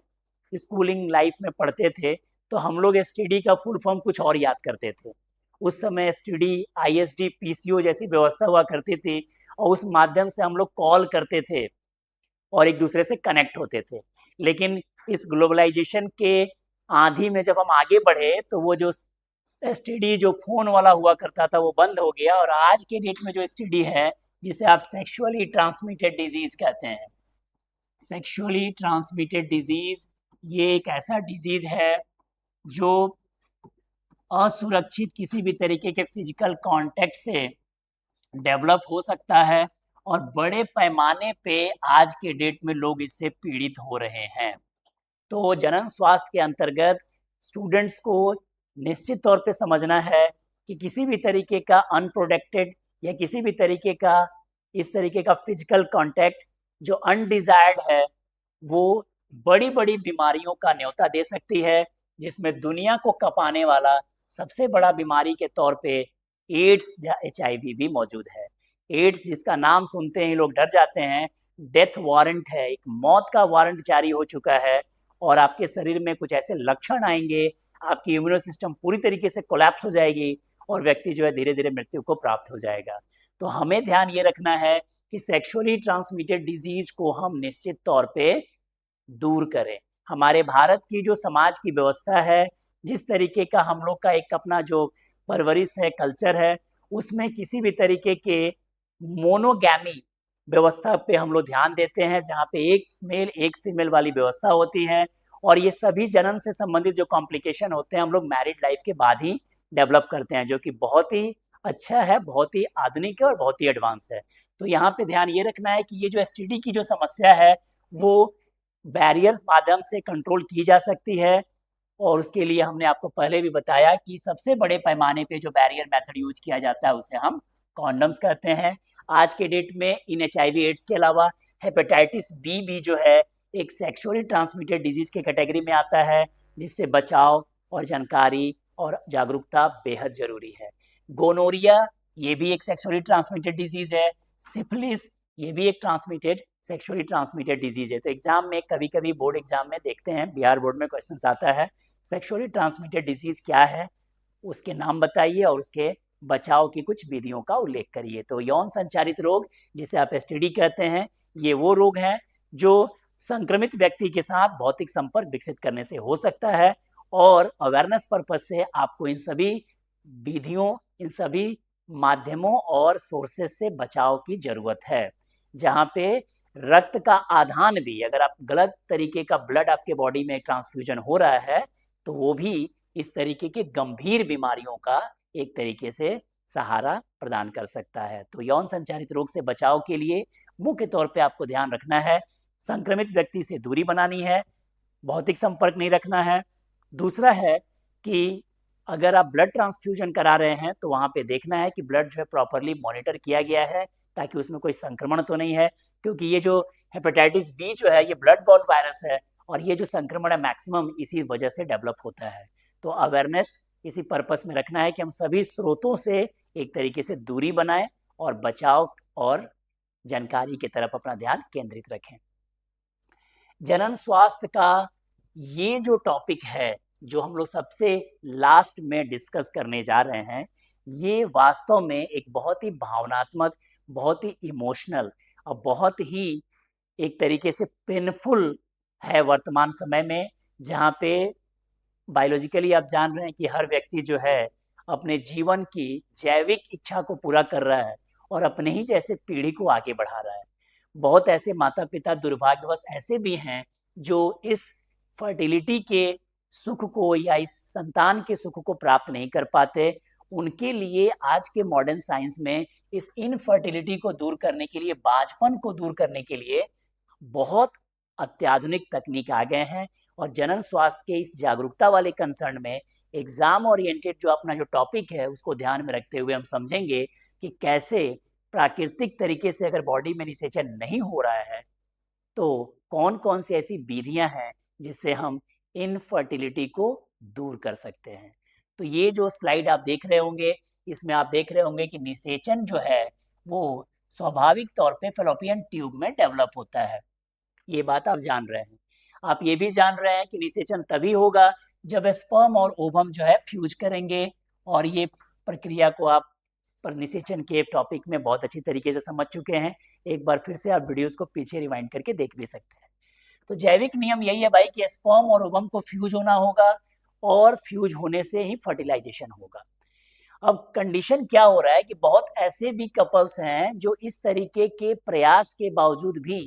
स्कूलिंग लाइफ में पढ़ते थे तो हम लोग एसटीडी का फुल फॉर्म कुछ और याद करते थे। उस समय एसटीडी, आईएसडी, पीसीओ जैसी व्यवस्था हुआ करती थी और उस माध्यम से हम लोग कॉल करते थे और एक दूसरे से कनेक्ट होते थे। लेकिन इस ग्लोबलाइजेशन के आंधी में जब हम आगे बढ़े तो वो जो एसटीडी जो फोन वाला हुआ करता था वो बंद हो गया और आज के डेट में जो एसटीडी है जिसे आप सेक्सुअली ट्रांसमिटेड डिजीज कहते हैं, सेक्सुअली ट्रांसमिटेड डिजीज, ये एक ऐसा डिजीज है जो असुरक्षित किसी भी तरीके के फिजिकल कांटेक्ट से डेवलप हो सकता है और बड़े पैमाने पे आज के डेट में लोग इससे पीड़ित हो रहे हैं। तो जनन स्वास्थ्य के अंतर्गत स्टूडेंट्स को निश्चित तौर पे समझना है कि किसी भी तरीके का अनप्रोटेक्टेड या किसी भी तरीके का इस तरीके का फिजिकल कांटेक्ट जो अनडिजायर्ड है वो बड़ी बड़ी बीमारियों का न्योता दे सकती है, जिसमें दुनिया को कपाने वाला सबसे बड़ा बीमारी के तौर पे एड्स या एचआईवी भी मौजूद है। एड्स जिसका नाम सुनते ही लोग डर जाते हैं, डेथ वारंट है, एक मौत का वारंट जारी हो चुका है और आपके शरीर में कुछ ऐसे लक्षण आएंगे, आपकी इम्यूनो सिस्टम पूरी तरीके से कोलैप्स हो जाएगी और व्यक्ति जो है धीरे धीरे मृत्यु को प्राप्त हो जाएगा। तो हमें ध्यान ये रखना है कि सेक्सुअली ट्रांसमिटेड डिजीज को हम निश्चित तौर पे दूर करें। हमारे भारत की जो समाज की व्यवस्था है, जिस तरीके का हम लोग का एक अपना जो परवरिश है, कल्चर है, उसमें किसी भी तरीके के मोनोगैमी व्यवस्था पे हम लोग ध्यान देते हैं, जहाँ पे एक मेल एक फीमेल वाली व्यवस्था होती है और ये सभी जन्म से संबंधित जो कॉम्प्लिकेशन होते हैं हम लोग मैरिड लाइफ के बाद ही डेवलप करते हैं, जो कि बहुत ही अच्छा है, बहुत ही आधुनिक है और बहुत ही एडवांस है। तो यहाँ पे ध्यान ये रखना है कि ये जो एसटीडी की जो समस्या है वो बैरियर माध्यम से कंट्रोल की जा सकती है और उसके लिए हमने आपको पहले भी बताया कि सबसे बड़े पैमाने पे जो बैरियर मेथड यूज किया जाता है उसे हम कॉन्डम्स कहते हैं। आज के डेट में इन एचआईवी एड्स के अलावा हेपेटाइटिस बी भी जो है एक सेक्सुअली ट्रांसमिटेड डिजीज के कैटेगरी में आता है, जिससे बचाव और जानकारी और जागरूकता बेहद जरूरी है। गोनोरिया ये भी एक सेक्सुअली ट्रांसमिटेड डिजीज है। सिफिलिस ये भी एक ट्रांसमिटेड सेक्सुअली ट्रांसमिटेड डिजीज है। तो एग्जाम में कभी कभी बोर्ड एग्जाम में देखते हैं, बिहार बोर्ड में क्वेश्चन आता है सेक्सुअली ट्रांसमिटेड डिजीज क्या है, उसके नाम बताइए और उसके बचाव की कुछ विधियों का उल्लेख करिए। तो यौन संचारित रोग, जिसे आप एसटीडी कहते हैं, ये वो रोग हैं जो संक्रमित व्यक्ति के साथ भौतिक संपर्क विकसित करने से हो सकता है, और अवेयरनेस पर्पज से आपको इन सभी विधियों, इन सभी माध्यमों और सोर्सेस से बचाव की जरूरत है। जहाँ पे रक्त का आदान भी, अगर आप गलत तरीके का ब्लड आपके बॉडी में ट्रांसफ्यूजन हो रहा है, तो वो भी इस तरीके के गंभीर बीमारियों का एक तरीके से सहारा प्रदान कर सकता है। तो यौन संचारित रोग से बचाव के लिए मुख्य तौर पे आपको ध्यान रखना है, संक्रमित व्यक्ति से दूरी बनानी है, भौतिक संपर्क नहीं रखना है। दूसरा है कि अगर आप ब्लड ट्रांसफ्यूजन करा रहे हैं तो वहाँ पे देखना है कि ब्लड जो है प्रॉपरली मॉनिटर किया गया है, ताकि उसमें कोई संक्रमण तो नहीं है, क्योंकि ये जो हेपेटाइटिस बी जो है ये ब्लड बॉर्न वायरस है, और ये जो संक्रमण है मैक्सिमम इसी वजह से डेवलप होता है। तो अवेयरनेस इसी पर्पस में रखना है कि हम सभी स्रोतों से एक तरीके से दूरी बनाएं और बचाव और जानकारी की तरफ अपना ध्यान केंद्रित रखें। जनन स्वास्थ्य का ये जो टॉपिक है, जो हम लोग सबसे लास्ट में डिस्कस करने जा रहे हैं, ये वास्तव में एक बहुत ही भावनात्मक, बहुत ही इमोशनल और बहुत ही एक तरीके से पेनफुल है वर्तमान समय में, जहाँ पे बायोलॉजिकली आप जान रहे हैं कि हर व्यक्ति जो है अपने जीवन की जैविक इच्छा को पूरा कर रहा है और अपने ही जैसे पीढ़ी को आगे बढ़ा रहा है। बहुत ऐसे माता पिता दुर्भाग्यवश ऐसे भी हैं जो इस फर्टिलिटी के सुख को या इस संतान के सुख को प्राप्त नहीं कर पाते। उनके लिए आज के मॉडर्न साइंस में इस इनफर्टिलिटी को दूर करने के लिए, बांझपन को दूर करने के लिए बहुत अत्याधुनिक तकनीक आ गए हैं। और जनन स्वास्थ्य के इस जागरूकता वाले कंसर्न में एग्जाम ओरिएंटेड जो अपना जो टॉपिक है उसको ध्यान में रखते हुए हम समझेंगे कि कैसे प्राकृतिक तरीके से अगर बॉडी में निषेचन नहीं हो रहा है तो कौन कौन सी ऐसी विधियां हैं जिससे हम इनफर्टिलिटी को दूर कर सकते हैं। तो ये जो स्लाइड आप देख रहे होंगे, इसमें आप देख रहे होंगे कि निषेचन जो है वो स्वाभाविक तौर पे फैलोपियन ट्यूब में डेवलप होता है। ये बात आप जान रहे हैं। आप ये भी जान रहे हैं कि निषेचन तभी होगा जब स्पर्म और ओवम जो है फ्यूज करेंगे, और ये प्रक्रिया को आप पर निषेचन के टॉपिक में बहुत अच्छी तरीके से समझ चुके हैं। एक बार फिर से आप वीडियोस को पीछे रिवाइंड करके देख भी सकते हैं। तो जैविक नियम यही है भाई कि स्पर्म और ओवम को फ्यूज होना होगा, और फ्यूज होने से ही फर्टिलाइजेशन होगा। अब कंडीशन क्या हो रहा है कि बहुत ऐसे भी कपल्स हैं जो इस तरीके के प्रयास के बावजूद भी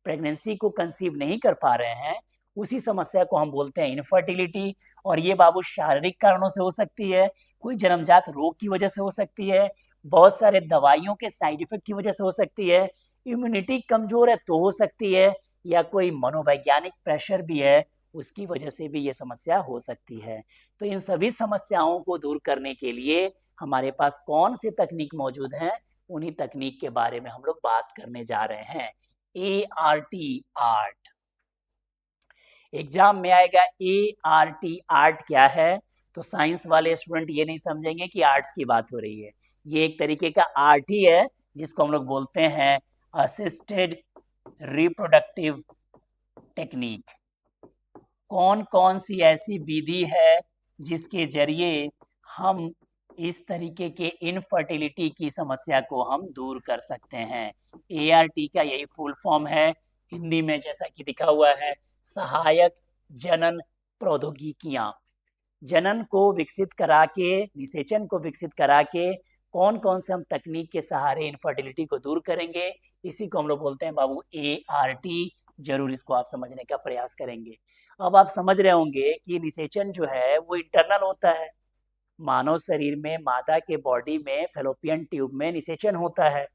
प्रेगनेंसी को कंसीव नहीं कर पा रहे हैं। उसी समस्या को हम बोलते हैं इनफर्टिलिटी। और ये बाबू शारीरिक कारणों से हो सकती है, कोई जन्मजात रोग की वजह से हो सकती है, बहुत सारे दवाइयों के साइड इफेक्ट की वजह से हो सकती है, इम्यूनिटी कमजोर है तो हो सकती है, या कोई मनोवैज्ञानिक प्रेशर भी है उसकी वजह से भी ये समस्या हो सकती है। तो इन सभी समस्याओं को दूर करने के लिए हमारे पास कौन सी तकनीक मौजूद हैं, उन्हीं तकनीक के बारे में हम लोग बात करने जा रहे हैं। ART, आर्ट एग्जाम में आएगा। ART, आर्ट क्या है? तो साइंस वाले स्टूडेंट ये नहीं समझेंगे कि आर्ट्स की बात हो रही है। ये एक तरीके का आर्ट ही है जिसको हम लोग बोलते हैं असिस्टेड रिप्रोडक्टिव टेक्निक। कौन कौन सी ऐसी विधि है जिसके जरिए हम इस तरीके के इनफर्टिलिटी की समस्या को हम दूर कर सकते हैं। ART का यही फुल फॉर्म है, हिंदी में जैसा कि लिखा हुआ है सहायक जनन प्रौद्योगिकियां। जनन को विकसित करा के, निषेचन को विकसित करा के कौन कौन से हम तकनीक के सहारे इनफर्टिलिटी को दूर करेंगे, इसी को हम लोग बोलते हैं बाबू ART। जरूर इसको आप समझने का प्रयास करेंगे। अब आप समझ रहे होंगे कि निषेचन जो है वो इंटरनल होता है। मानव शरीर में, मादा के बॉडी में, फैलोपियन ट्यूब में निषेचन होता है।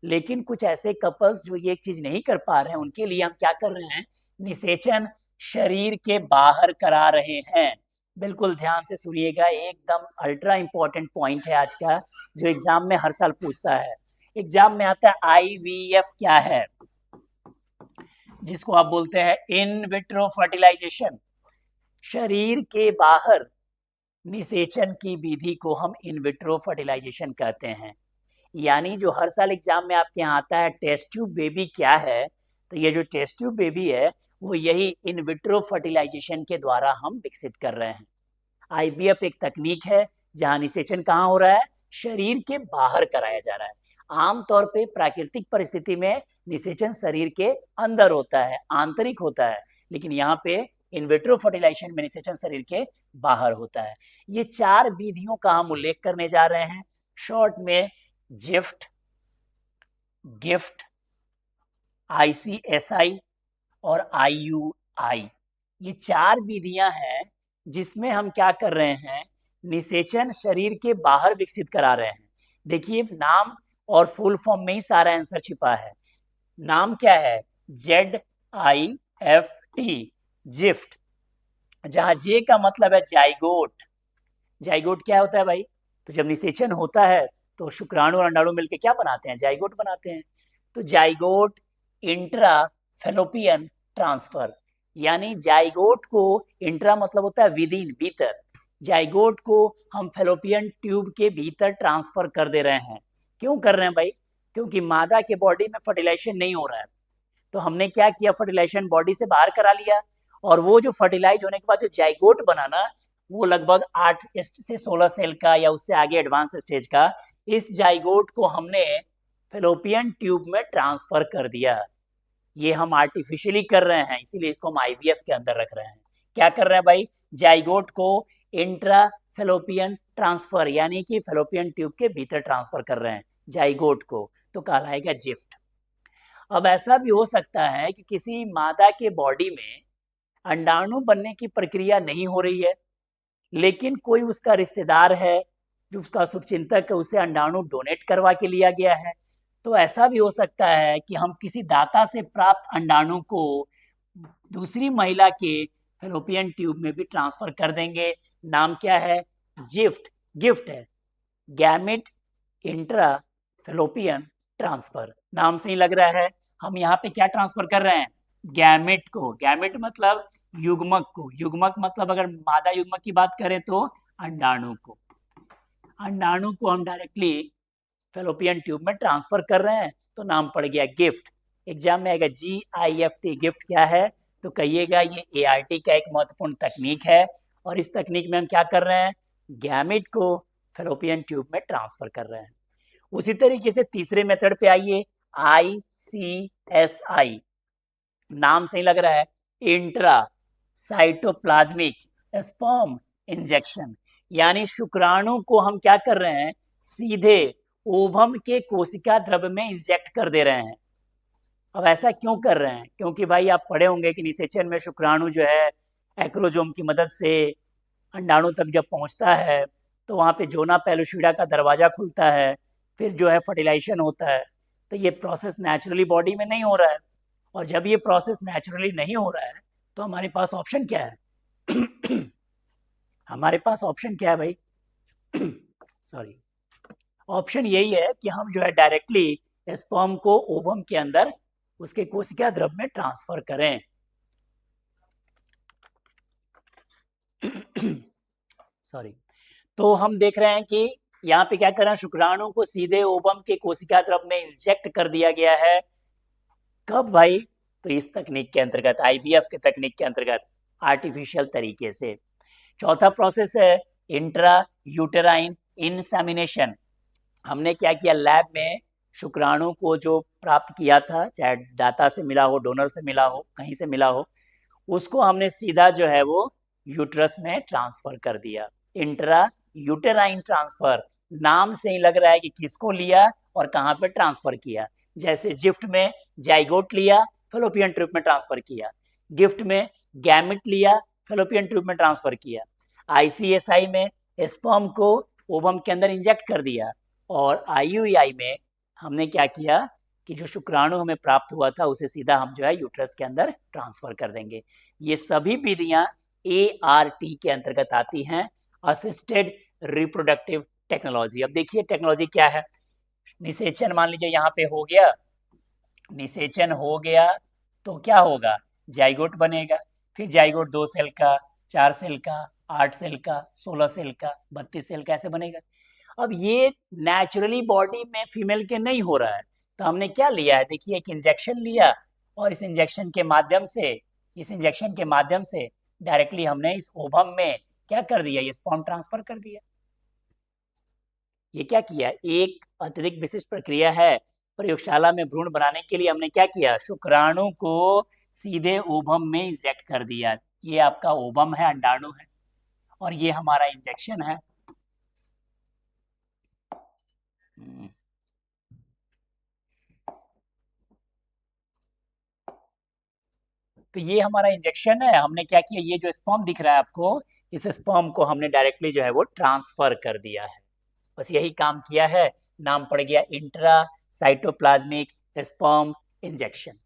लेकिन कुछ ऐसे कपल्स जो ये एक चीज नहीं कर पा रहे हैं, उनके लिए हम क्या कर रहे हैं, निषेचन शरीर के बाहर करा रहे हैं। बिल्कुल ध्यान से सुनिएगा, एकदम अल्ट्रा इंपॉर्टेंट पॉइंट है आज का, जो एग्जाम में हर साल पूछता है। एग्जाम में आता है IVF क्या है, जिसको आप बोलते हैं इन विट्रो फर्टिलाइजेशन। शरीर के बाहर निषेचन की विधि को हम इन विट्रो फर्टिलाइजेशन कहते हैं। यानी जो हर साल एग्जाम में आपके यहाँ आता है टेस्ट ट्यूब बेबी क्या है, तो ये जो टेस्ट ट्यूब बेबी है वो यही इन विट्रो फर्टिलाइजेशन के द्वारा हम विकसित कर रहे हैं। आईवीएफ एक तकनीक है जहां निषेचन कहाँ हो रहा है, शरीर के बाहर कराया जा रहा है। आमतौर पे प्राकृतिक परिस्थिति में निषेचन शरीर के अंदर होता है, आंतरिक होता है, लेकिन यहाँ पे इन विट्रो फर्टिलाइजेशन में निषेचन शरीर के बाहर होता है। ये 4 विधियों का हम उल्लेख करने जा रहे हैं शॉर्ट में। जिफ्ट, गिफ्ट, ICSI और IUI, ये 4 विधियां हैं जिसमें हम क्या कर रहे हैं, निषेचन शरीर के बाहर विकसित करा रहे हैं। देखिए नाम और फुल फॉर्म में ही सारा आंसर छिपा है। नाम क्या है, ZIFT, जिफ्ट, जहां जे का मतलब है जाइगोट। जाइगोट क्या होता है भाई, तो जब निषेचन होता है तो शुक्राणु और अंडाणु मिलकर क्या बनाते हैं, जाइगोट बनाते हैं। तो जाइगोट इंट्रा फेलोपियन ट्रांसफर, यानी जाइगोट को, इंट्रा मतलब होता है विद इन, भीतर, जाइगोट को हम फेलोपियन ट्यूब के भीतर ट्रांसफर कर दे रहे हैं। क्यों कर रहे हैं भाई, क्योंकि मादा के बॉडी में फर्टिलाइजेशन नहीं हो रहा है, तो हमने क्या किया, फर्टिलाइजेशन बॉडी से बाहर करा लिया, और वो जो फर्टिलाइज होने के बाद जो जाइगोट बनाना, वो लगभग 8 से 16 सेल का या उससे आगे एडवांस स्टेज का, इस जाइगोट को हमने फेलोपियन ट्यूब में ट्रांसफर कर दिया। ये हम आर्टिफिशियली कर रहे हैं, इसीलिए इसको हम आईवीएफ के अंदर रख रहे हैं। क्या कर रहे हैं भाई, जाइगोट को इंट्रा फेलोपियन ट्रांसफर, यानी कि फेलोपियन ट्यूब के भीतर ट्रांसफर कर रहे हैं जाइगोट को, तो कहलाएगा जिफ्ट। अब ऐसा भी हो सकता है कि किसी मादा के बॉडी में अंडाणु बनने की प्रक्रिया नहीं हो रही है, लेकिन कोई उसका रिश्तेदार है जो उसका शुभचिंतक है, उसे अंडाणु डोनेट करवा के लिया गया है। तो ऐसा भी हो सकता है कि हम किसी दाता से प्राप्त अंडाणु को दूसरी महिला के फेलोपियन ट्यूब में भी ट्रांसफर कर देंगे। नाम क्या है, जिफ्ट, गिफ्ट है, गैमिट इंट्रा फेलोपियन ट्रांसफर। नाम से ही लग रहा है हम यहाँ पे क्या ट्रांसफर कर रहे हैं, गैमेट को। गैमेट मतलब युग्मक को, युग्मक मतलब अगर मादा युग्मक की बात करें तो अंडाणु को। अंडाणु को हम डायरेक्टली फेलोपियन ट्यूब में ट्रांसफर कर रहे हैं, तो नाम पड़ गया गिफ्ट। एग्जाम में आएगा GIFT, गिफ्ट क्या है, तो कहिएगा ये ART का एक महत्वपूर्ण तकनीक है, और इस तकनीक में हम क्या कर रहे हैं, गैमेट को फेलोपियन ट्यूब में ट्रांसफर कर रहे हैं। उसी तरीके से तीसरे मेथड पे आइए, ICSI, नाम से ही लग रहा है, इंट्रा साइटोप्लाज्मिक स्पर्म इंजेक्शन, यानी शुक्राणु को हम क्या कर रहे हैं, सीधे ओवम के कोशिका द्रव्य में इंजेक्ट कर दे रहे हैं। अब ऐसा क्यों कर रहे हैं, क्योंकि भाई आप पढ़े होंगे कि निषेचन में शुक्राणु जो है एक्रोजोम की मदद से अंडाणु तक जब पहुंचता है तो वहाँ पे जोना पेलुसिडा का दरवाजा खुलता है, फिर जो है फर्टिलाइजेशन होता है। तो ये प्रोसेस नेचुरली बॉडी में नहीं हो रहा है, और जब ये प्रोसेस नेचुरली नहीं हो रहा है तो हमारे पास ऑप्शन क्या है हमारे पास ऑप्शन क्या है भाई सॉरी, ऑप्शन यही है कि हम जो है डायरेक्टली स्पर्म को ओवम के अंदर उसके कोशिका द्रव्य में ट्रांसफर करें। सॉरी, तो हम देख रहे हैं कि यहाँ पे क्या कर रहे हैं, शुक्राणु को सीधे ओवम के कोशिका द्रव्य में इंजेक्ट कर दिया गया है। कब भाई, तो इस तकनीक के अंतर्गत, आईवीएफ के तकनीक के अंतर्गत, आर्टिफिशियल तरीके से। चौथा प्रोसेस है इंट्रा यूटेराइन इंसेमिनेशन। हमने क्या किया, लैब में शुक्राणु को जो प्राप्त किया था, चाहे दाता से मिला हो, डोनर से मिला हो, कहीं से मिला हो, उसको हमने सीधा जो है वो यूट्रस में ट्रांसफर कर दिया। इंट्रा यूटेराइन ट्रांसफर, नाम से ही लग रहा है कि किसको लिया और कहाँ पे ट्रांसफर किया। जैसे जिफ्ट में जाइगोट लिया, फेलोपियन ट्यूब में ट्रांसफर किया, गिफ्ट में गैमेट लिया, फेलोपियन ट्यूब में ट्रांसफर किया, ICSI में स्पर्म को ओवम के अंदर इंजेक्ट कर दिया, और IUI में हमने क्या किया कि जो शुक्राणु हमें प्राप्त हुआ था उसे सीधा हम जो है यूट्रस के अंदर ट्रांसफर कर देंगे। ये सभी विधियां ART के अंतर्गत आती हैं, असिस्टेड रिप्रोडक्टिव टेक्नोलॉजी। अब देखिए टेक्नोलॉजी क्या है, निषेचन मान लीजिए यहाँ पे हो गया, निषेचन हो गया तो क्या होगा, जाइगोट बनेगा, फिर जाइगोट 2 सेल का, 4 सेल का, 8 सेल का, 16 सेल का, 32 सेल का, ऐसे बनेगा। अब ये नेचुरली बॉडी में फीमेल के नहीं हो रहा है, तो हमने क्या लिया है, देखिए एक इंजेक्शन लिया और इस इंजेक्शन के माध्यम से डायरेक्टली हमने इस ओवम में क्या कर दिया, ये स्पर्म ट्रांसफर कर दिया। ये क्या किया, एक अतिरिक्त विशिष्ट प्रक्रिया है। प्रयोगशाला में भ्रूण बनाने के लिए हमने क्या किया, शुक्राणु को सीधे ओवम में इंजेक्ट कर दिया। ये आपका ओवम है, अंडाणु है, और ये हमारा इंजेक्शन है। तो ये हमारा इंजेक्शन है। हमने क्या किया, ये जो स्पर्म दिख रहा है आपको, इस स्पर्म को हमने डायरेक्टली जो है वो ट्रांसफर कर दिया है। बस यही काम किया है, नाम पड़ गया इंट्रा साइटोप्लाज्मिक स्पर्म इंजेक्शन।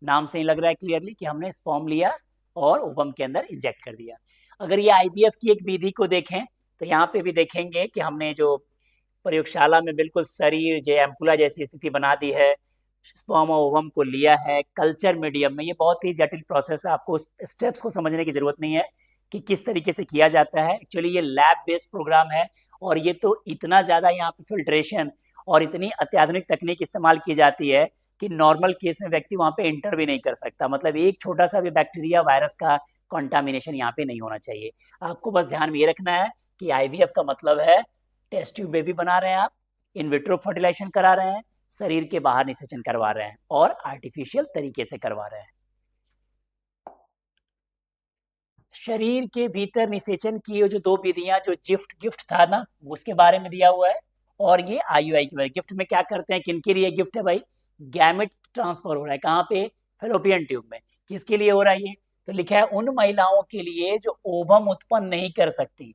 नाम से ही लग रहा है क्लियरली कि हमने स्पर्म लिया और ओवम के अंदर इंजेक्ट कर दिया। अगर ये आईवीएफ की एक विधि को देखें तो यहाँ पे भी देखेंगे कि हमने जो प्रयोगशाला में बिल्कुल शरीर जो एम्पुला जैसी स्थिति बना दी है, स्पर्म और ओवम को लिया है कल्चर मीडियम में। ये बहुत ही जटिल प्रोसेस है, आपको स्टेप्स को समझने की जरूरत नहीं है कि किस तरीके से किया जाता है। एक्चुअली ये लैब बेस्ड प्रोग्राम है, और ये तो इतना ज़्यादा यहाँ पे फिल्ट्रेशन और इतनी अत्याधुनिक तकनीक इस्तेमाल की जाती है कि नॉर्मल केस में व्यक्ति वहाँ पे एंटर भी नहीं कर सकता। मतलब एक छोटा सा भी बैक्टीरिया वायरस का कॉन्टामिनेशन यहाँ पे नहीं होना चाहिए। आपको बस ध्यान में ये रखना है कि आईवीएफ का मतलब है टेस्ट ट्यूब बेबी बना रहे हैं आप, इन विट्रो फर्टिलाइजेशन करा रहे हैं, शरीर के बाहर निषेचन करवा रहे हैं और आर्टिफिशियल तरीके से करवा रहे हैं। शरीर के भीतर निषेचन की जो दो विधियां, जो गिफ्ट था ना, उसके बारे में दिया हुआ है, और ये आईयूआई के बारे में। गिफ्ट में क्या करते हैं, किनके लिए गिफ्ट है भाई, गैमेट ट्रांसफर हो रहा है कहाँ पे, फेलोपियन ट्यूब में। किसके लिए हो रहा है ये, तो लिखा है उन महिलाओं के लिए जो ओवम उत्पन्न नहीं कर सकती,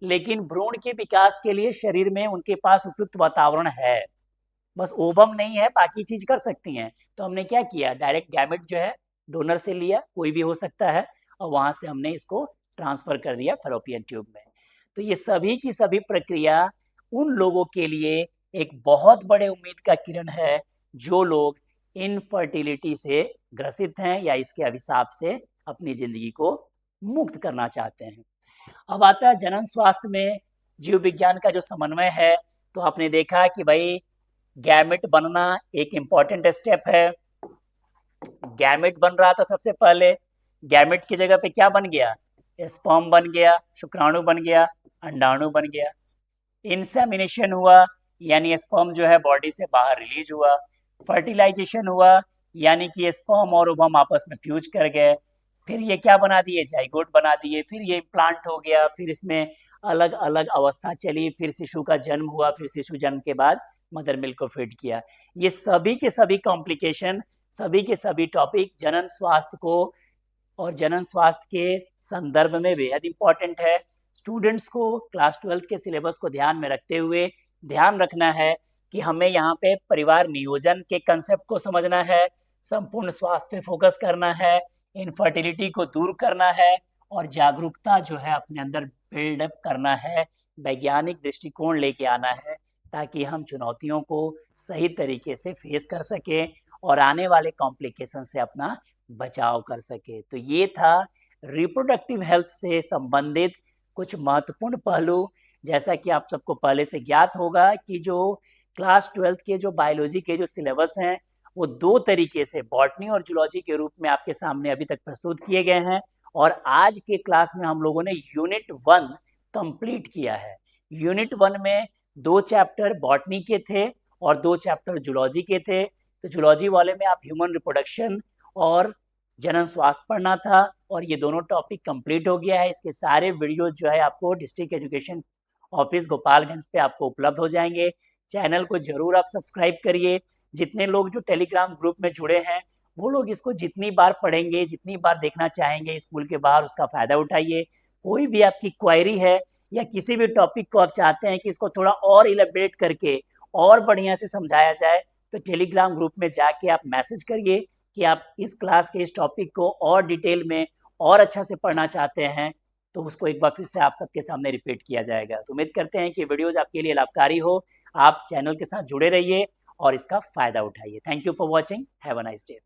लेकिन भ्रूण के विकास के लिए शरीर में उनके पास उपयुक्त वातावरण है, बस ओवम नहीं है, बाकी चीज कर सकती हैं। तो हमने क्या किया, डायरेक्ट गैमेट जो है डोनर से लिया, कोई भी हो सकता है, और वहां से हमने इसको ट्रांसफर कर दिया फेलोपियन ट्यूब में। तो ये सभी की सभी प्रक्रिया उन लोगों के लिए एक बहुत बड़े उम्मीद का किरण है जो लोग इनफर्टिलिटी से ग्रसित हैं या इसके अभिशाप से अपनी जिंदगी को मुक्त करना चाहते हैं। अब आता है जनन स्वास्थ्य में जीव विज्ञान का जो समन्वय है। तो आपने देखा कि भाई गैमेट बनना एक इम्पॉर्टेंट स्टेप है। गैमेट बन रहा था सबसे पहले, गैमेट की जगह पे क्या बन गया, स्पर्म बन गया, शुक्राणु बन गया, अंडाणु बन गया। इंसेमिनेशन हुआ, यानी स्पर्म जो है बॉडी से बाहर रिलीज हुआ। फर्टिलाइजेशन हुआ, यानी कि स्पर्म और ओवम आपस में फ्यूज कर गए। फिर ये क्या बना दिए, जाइगोट बना दिए। फिर ये इम्प्लांट हो गया, फिर इसमें अलग अलग अवस्था चली, फिर शिशु का जन्म हुआ, फिर शिशु जन्म के बाद मदर मिल्क को फीड किया। ये सभी के सभी कॉम्प्लिकेशन, सभी के सभी टॉपिक जनन स्वास्थ्य को और जनन स्वास्थ्य के संदर्भ में बेहद इंपॉर्टेंट है। स्टूडेंट्स को क्लास 12 के सिलेबस को ध्यान में रखते हुए ध्यान रखना है कि हमें यहाँ पे परिवार नियोजन के कंसेप्ट को समझना है, संपूर्ण स्वास्थ्य पे फोकस करना है, इनफर्टिलिटी को दूर करना है, और जागरूकता जो है अपने अंदर बिल्डअप करना है, वैज्ञानिक दृष्टिकोण लेके आना है, ताकि हम चुनौतियों को सही तरीके से फेस कर सकें और आने वाले कॉम्प्लिकेशन से अपना बचाव कर सके। तो ये था रिप्रोडक्टिव हेल्थ से संबंधित कुछ महत्वपूर्ण पहलू। जैसा कि आप सबको पहले से ज्ञात होगा कि जो क्लास 12 के जो बायोलॉजी के जो सिलेबस हैं वो दो तरीके से बॉटनी और जूलॉजी के रूप में आपके सामने अभी तक प्रस्तुत किए गए हैं, और आज के क्लास में हम लोगों ने यूनिट 1 कंप्लीट किया है। यूनिट 1 में 2 चैप्टर बॉटनी के थे और 2 चैप्टर जूलॉजी के थे। तो जूलॉजी वाले में आप ह्यूमन रिप्रोडक्शन और जनन स्वास्थ्य पढ़ना था, और ये दोनों टॉपिक कंप्लीट हो गया है। इसके सारे वीडियो जो है आपको डिस्ट्रिक्ट एजुकेशन ऑफिस गोपालगंज पे आपको उपलब्ध हो जाएंगे। चैनल को जरूर आप सब्सक्राइब करिए। जितने लोग जो टेलीग्राम ग्रुप में जुड़े हैं वो लोग इसको जितनी बार पढ़ेंगे, जितनी बार देखना चाहेंगे स्कूल के बाहर, उसका फ़ायदा उठाइए। कोई भी आपकी क्वेरी है या किसी भी टॉपिक को आप चाहते हैं कि इसको थोड़ा और इलेबरेट करके और बढ़िया से समझाया जाए, तो टेलीग्राम ग्रुप में जाके आप मैसेज करिए कि आप इस क्लास के इस टॉपिक को और डिटेल में और अच्छा से पढ़ना चाहते हैं, तो उसको एक बार फिर से आप सबके सामने रिपीट किया जाएगा। तो उम्मीद करते हैं कि वीडियोज़ आपके लिए लाभकारी हो। आप चैनल के साथ जुड़े रहिए और इसका फ़ायदा उठाइए। Thank you for watching. Have a nice day.